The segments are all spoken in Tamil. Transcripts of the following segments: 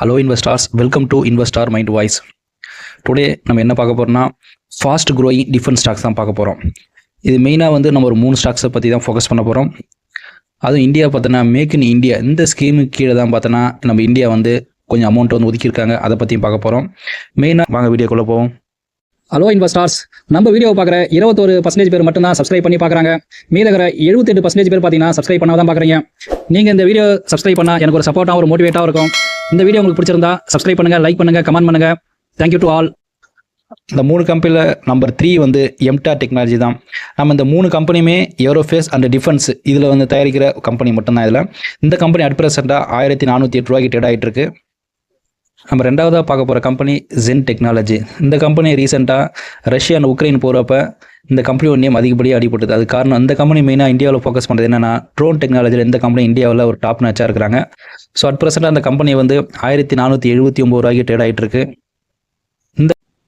Hello investors, welcome to investor mind voice. Today நம்ம என்ன பார்க்க போகிறோம்னா ஃபாஸ்ட் க்ரோயிங் டிஃபென்ஸ் ஸ்டாக்ஸ் தான் பார்க்க போகிறோம். இது மெயினாக நம்ம ஒரு 3 ஸ்டாக்ஸை பற்றி தான் ஃபோக்கஸ் பண்ண போகிறோம். அதுவும் இந்தியா பார்த்தோன்னா மேக் இன் இந்தியா இந்த ஸ்கீமுக்கு கீழே தான் பார்த்தோன்னா நம்ம இந்தியா கொஞ்சம் அமௌண்ட் ஒதுக்கியிருக்காங்க. அதை பற்றியும் பார்க்க போகிறோம். மெயினாக வாங்க வீடியோக்குள்ளே போவோம். ஹலோ இன்வெஸ்டார்ஸ், நம்ம வீடியோ பார்க்குற 21% பேர் மட்டும்தான் சப்ஸ்கிரைப் பண்ணி பார்க்குறாங்க. மீதகிற 78% பேர் பார்த்தீங்கன்னா சப்ஸ்கிரைப் பண்ணால் தான் பார்க்குறீங்க. நீங்கள் இந்த வீடியோ சப்ஸ்கிரைப் பண்ணால் எனக்கு ஒரு சப்போர்ட்டாக ஒரு மோட்டிவேட்டாக இருக்கும். இந்த வீடியோ உங்களுக்கு பிடிச்சிருந்தா சப்ஸ்கிரைப் பண்ணுங்கள், லைக் பண்ணுங்கள், கமெண்ட் பண்ணுங்கள். Thank you to all. இந்த 3 கம்பெனியில் நம்பர் 3 எம்டார் டெக்னாலஜி தான். நம்ம இந்த 3 கம்பெனியுமே ஏரோஃபேஸ் அண்ட் டிஃபென்ஸ் இதில் தயாரிக்கிற கம்பெனி மட்டும்தான். இதில் இந்த கம்பெனி அட் ப்ரெசென்ட்டாக 1408 ரூபாய்க்கு ட்ரேட் ஆகிட்டு இருக்கு. நம்ம ரெண்டாவதாக பார்க்க போகிற கம்பெனி ஜென் டெக்னாலஜி. இந்த கம்பெனி ரீசெண்டாக ரஷ்யா அண்ட் உக்ரைன் போகிறப்ப இந்த கம்பெனியோட நேம் அதிகப்படியாக அடிபட்டது. அது காரணம் இந்த கம்பெனி மெயினாக இந்தியாவில் ஃபோக்கஸ் பண்ணுறது என்னென்னா ட்ரோன் டெக்னாலஜியில் இந்த கம்பெனி இந்தியாவில் ஒரு டாப் நாச்சாக இருக்கிறாங்க. ஸோ அட் ப்ரெசென்ட்டாக அந்த கம்பெனி 1479 ரூபாய்க்கு ட்ரேட் ஆகிட்டு இருக்கு.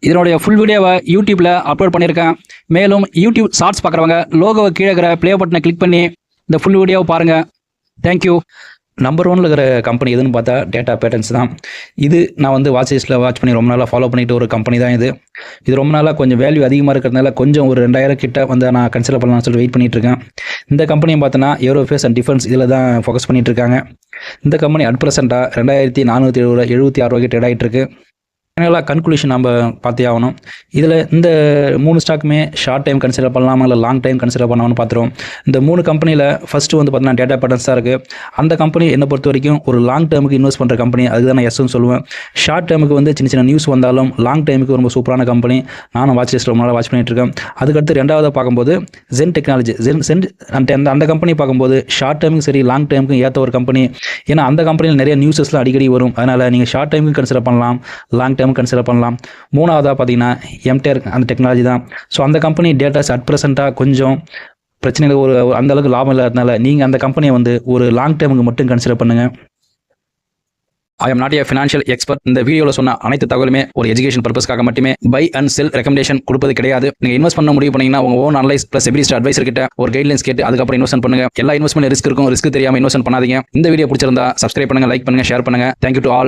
இதனுடைய ஃபுல் வீடியோவை யூடியூப்பில் அப்லோட் பண்ணியிருக்கேன். மேலும் யூடியூப் ஷார்ட்ஸ் பார்க்குறவங்க லோகோவை கீழே இருக்கிற ப்ளே பட்டனை கிளிக் பண்ணி இந்த ஃபுல் வீடியோவை பாருங்கள். தேங்க்யூ. நம்பர் 1 இருக்கிற கம்பெனி எதுன்னு பார்த்தா டேட்டா பேட்டர்ன்ஸ் தான். இது நான் வாட்ச் லிஸ்ட்டில் வாட்ச் பண்ணி ரொம்ப நாளாக ஃபாலோ பண்ணிட்டு ஒரு கம்பெனி தான். இது ரொம்ப நாளாக கொஞ்சம் வேல்யூ அதிகமாக இருக்கிறதுனால கொஞ்சம் ஒரு 2000 கிட்ட நான் கன்சிடர் பண்ணலாம்னு சொல்லி வெயிட் பண்ணிட்டு இருக்கேன். இந்த கம்பெனியை பார்த்தோன்னா ஏரோஃபேஸ் அண்ட் டிஃபென்ஸ் இதில் தான் ஃபோக்கஸ் பண்ணிட்டு இருக்காங்க. இந்த கம்பெனி அட் ப்ரெசென்ட்டாக 2476 ரூபாய்க்கு ட்ரேட் ஆகிட்டு இருக்கு. ஃபைனலாக கன்க்ளூஷன் நம்ம பார்த்தே ஆகணும். இதில் இந்த 3 ஸ்டாக்குமே ஷார்ட் டைம் கன்சிடர் பண்ணலாமா இல்லை லாங் டைம் கன்சிடர் பண்ணலாம்னு பார்த்துருவோம். இந்த 3 கம்பெனியில் ஃபஸ்ட்டு பார்த்தீங்கன்னா டேட்டா பேட்டர்ன்ஸ் தான் இருக்குது. அந்த கம்பெனி என்னை பொறுத்த வரைக்கும் ஒரு லாங் டேர்முக்கு இன்வெஸ்ட் பண்ணுற கம்பெனி. அதுக்கு தான் நான் எஸ்ன்னு சொல்லுவேன். ஷார்ட் டேர்முக்கு சின்ன சின்ன நியூஸ் வந்தாலும் லாங் டைமுக்கு ரொம்ப சூப்பரான கம்பெனி. நானும் வாட்ச் லிஸ்ட்டில் ரொம்ப நாளாக வாட்ச் பண்ணிட்டு இருக்கேன். அதுக்கடுத்து ரெண்டாவது பார்க்கும்போது ஜென் டெக்னாலஜி. அந்த கம்பெனி பார்க்கும்போது ஷார்ட் டைமுக்கும் சரி லாங் டைமுக்கும் ஏற்ற ஒரு கம்பெனி. ஏன்னா அந்த கம்பெனியில் நிறைய நியூஸஸ்லாம் அடிக்கடி வரும். அதனால் நீங்கள் ஷார்ட் டைமுக்கு கன்சிடர் பண்ணலாம், லாங் டைம் கன்சிடர் பண்ணலாம். மூணாவதாக பார்த்தீங்கன்னா எம்டார் அந்த டெக்னாலஜி தான். ஸோ அந்த கம்பெனி டேட்டாஸ் அட் ப்ரெசென்ட்டாக கொஞ்சம் பிரச்சனைகள் ஒரு அந்த அளவுக்கு லாபம் இல்லாததுனால நீங்கள் அந்த கம்பெனியை ஒரு லாங் டைமுக்கு மட்டும் கன்சிடர் பண்ணுங்கள். I am not a financial expert. இந்த வீடியோவில் சொன்ன அனைத்து தகவலுமே ஒரு எஜுகேஷன் பர்பஸ்க்காக மட்டுமே பை அண்ட் செல் ரெக்கமெண்டேஷன் கொடுப்பது கிடையாது. நீங்கள் இன்வெஸ்ட் பண்ண முடிவு பண்ணீங்கன்னா உங்கள் ஓன் அனலைஸ் ப்ளஸ் எபிலிஸ்ட் அட்வைசர் கிட்ட ஒரு கைட்லைன்ஸ் கேட்டு அதுக்கப்புறம் இன்வெஸ்ட் பண்ணுங்க. எல்லா இன்வெஸ்ட்மெண்ட் ரிஸ்க் இருக்கும். ரிஸ்க் தெரியாமல் இன்வெஸ்ட் பண்ணாதீங்க. இந்த வீடியோ பிடிச்சிருந்தா சப்ஸ்கிரைப் பண்ணுங்க, லைக் பண்ணுங்க, ஷேர் பண்ணுங்க. Thank you to all.